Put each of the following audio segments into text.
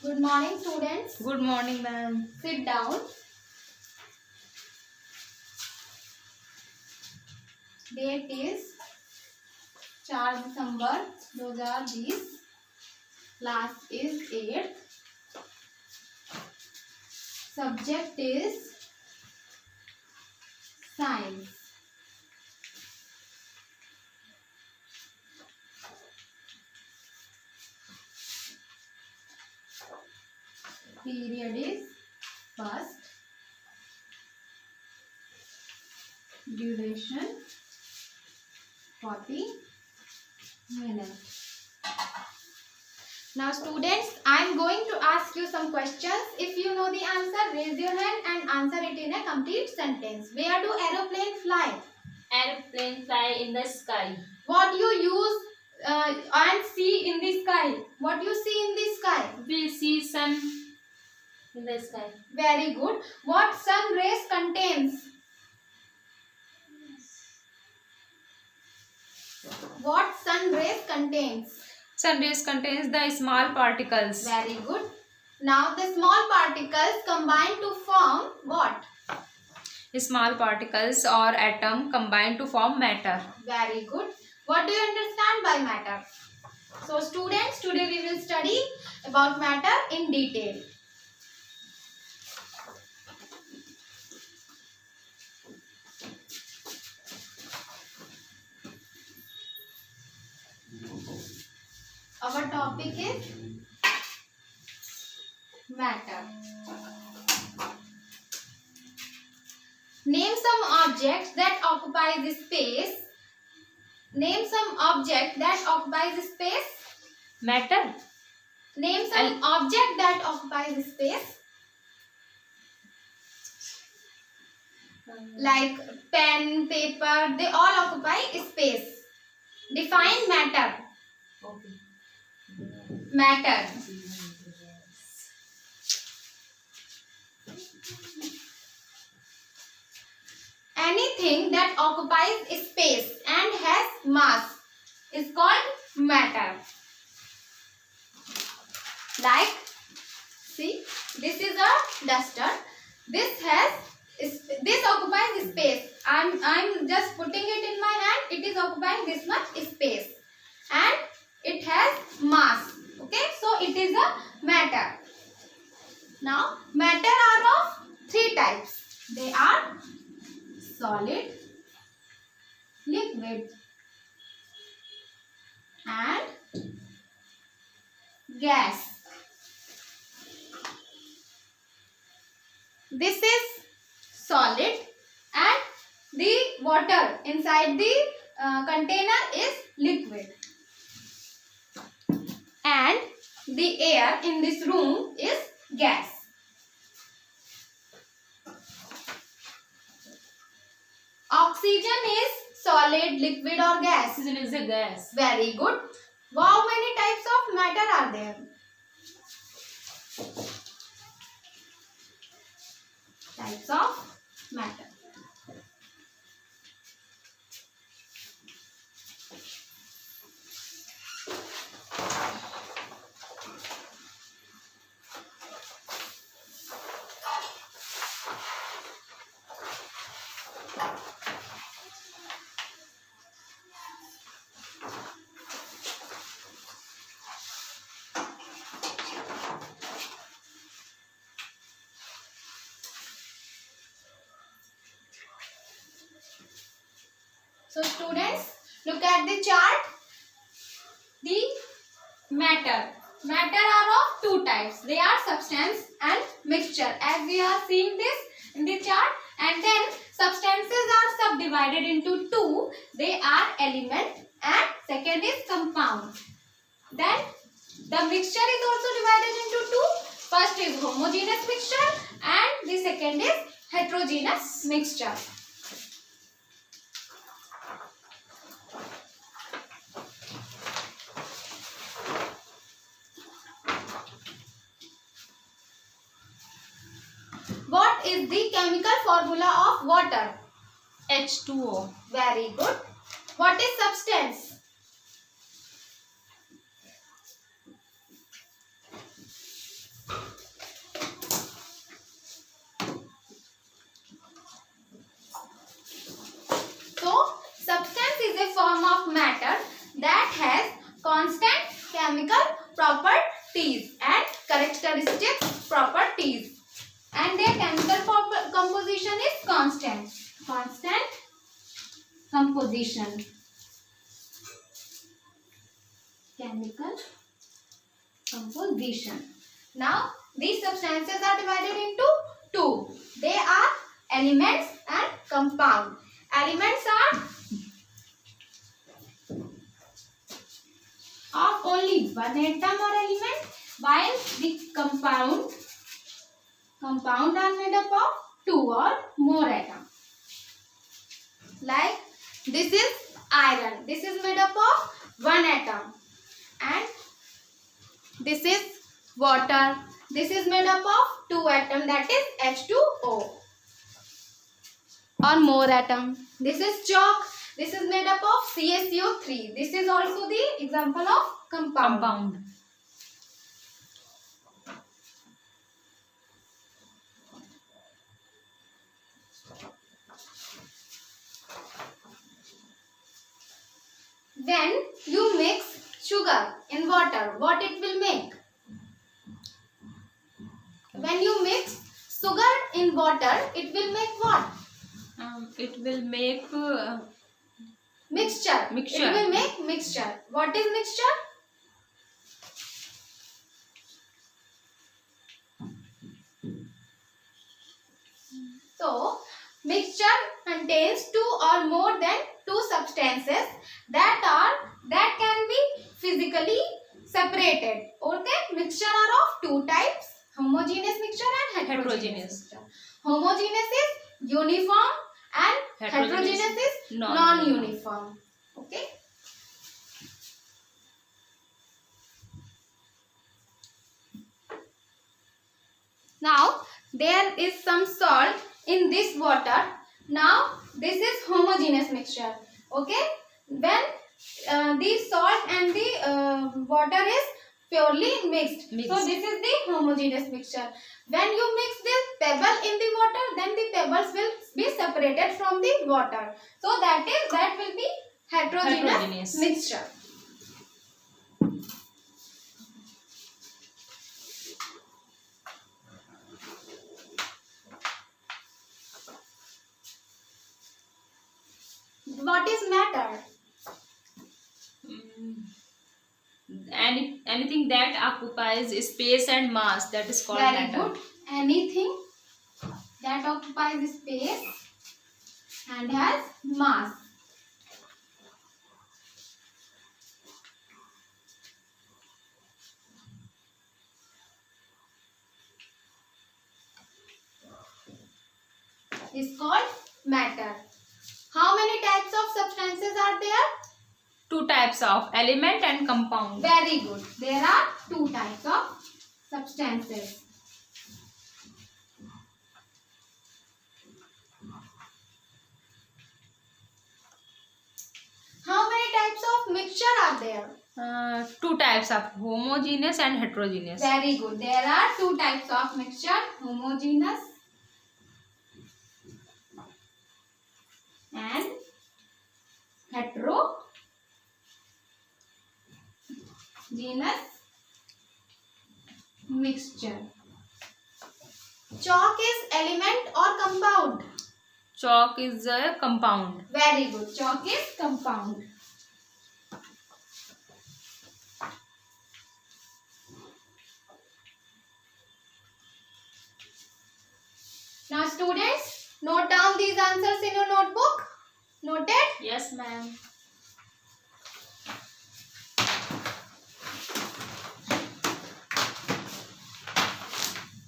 Good morning, students. Good morning, ma'am. Sit down. Date is 4 December 2020. Class is 8th. Subject is science. Period is first. Duration 40 minutes. Now students, I am going to ask you some questions. If you know the answer, raise your hand and answer it in a complete sentence. Where do aeroplane fly? Airplane fly in the sky. What you use and see in the sky? What you see in the sky? We see sun in the sky. Very good. What sun rays contains? What sun rays contains? Sun rays contains the small particles. Very good. Now the small particles combine to form what? Small particles or atom combine to form matter. Very good. What do you understand by matter? So students, today we will study about matter in detail. Our topic is matter. Name some objects that occupy the space. Name some object that occupies space. Matter? Name some object that occupies space. Like pen, paper, they all occupy space. Define matter. Okay. Matter. Anything that occupies space and has mass is called matter. Like, see, this is a duster. This occupies space. I'm just putting it in my hand. It is occupying this much space, and it has mass. Okay, so it is a matter. Now, matter are of three types. They are solid, liquid, and gas. This is solid and the water inside the container is liquid, and the air in this room is gas. Oxygen is solid, liquid or gas? Oxygen is a gas. Very good. How many types of matter are there? Types of matter. So students, look at the chart. The matter. Matter are of two types. They are substance and mixture. As we are seeing this in the chart. And then substances are subdivided into two. They are element and second is compound. Then the mixture is also divided into two. First is homogeneous mixture and the second is heterogeneous mixture. What is the chemical formula of water? H2O. Very good. What is substance? chemical properties and characteristics properties, and their chemical composition is constant. Constant composition. Chemical composition. Now these substances are divided into two. They are elements and compound. Elements are of only one atom or element, while the compound are made up of two or more atoms. Like this is iron. This is made up of one atom, and this is water. This is made up of two atoms, that is H2O, or more atom. This is chalk. This is made up of CaCO3. This is also the example of compound. When you mix sugar in water, what it will make? When you mix sugar in water, it will make what? It will make mixture. Mixture. It will make mixture. What is mixture? So, mixture contains two or more than two substances that can be physically separated. Okay, mixture are of two types: homogeneous mixture and heterogeneous mixture. Homogeneous is uniform and heterogeneous is non-uniform. Okay. Now there is some salt in this water. Now this is homogeneous mixture. Okay. When the salt and the water is purely mixed. So this is the homogeneous mixture. When you mix this pebble in the water, then the pebbles will be separated from the water. So that will be heterogeneous mixture. What is matter? Anything that occupies space and mass, that is called matter. Very good. Anything that occupies space and has mass. Is called matter. How many types of substances are there? Two types of element and compound. Very good. There are two types of substances. How many types of mixture are there? Two types of homogeneous and heterogeneous. Very good. There are two types of mixture: homogeneous and heterogeneous mixture. Chalk is element or compound? Chalk is a compound. Very good. Chalk is compound. Now students, note down these answers in your notebook. Noted? Yes, ma'am.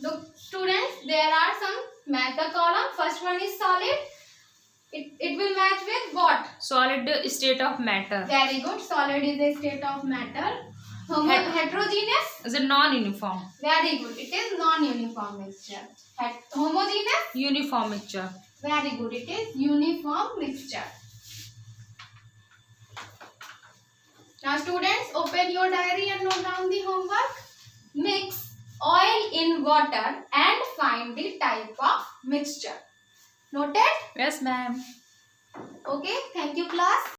Look students, there are some match the column. First one is solid. It will match with what? Solid state of matter. Very good. Solid is a state of matter. Heterogeneous is a non-uniform. Very good. It is non-uniform mixture. Homogeneous? Uniform mixture. Very good. It is uniform mixture. Now students, open your diary and note down the homework. Mix oil in water and find the type of mixture. Noted? Yes, ma'am. Okay. Thank you, class.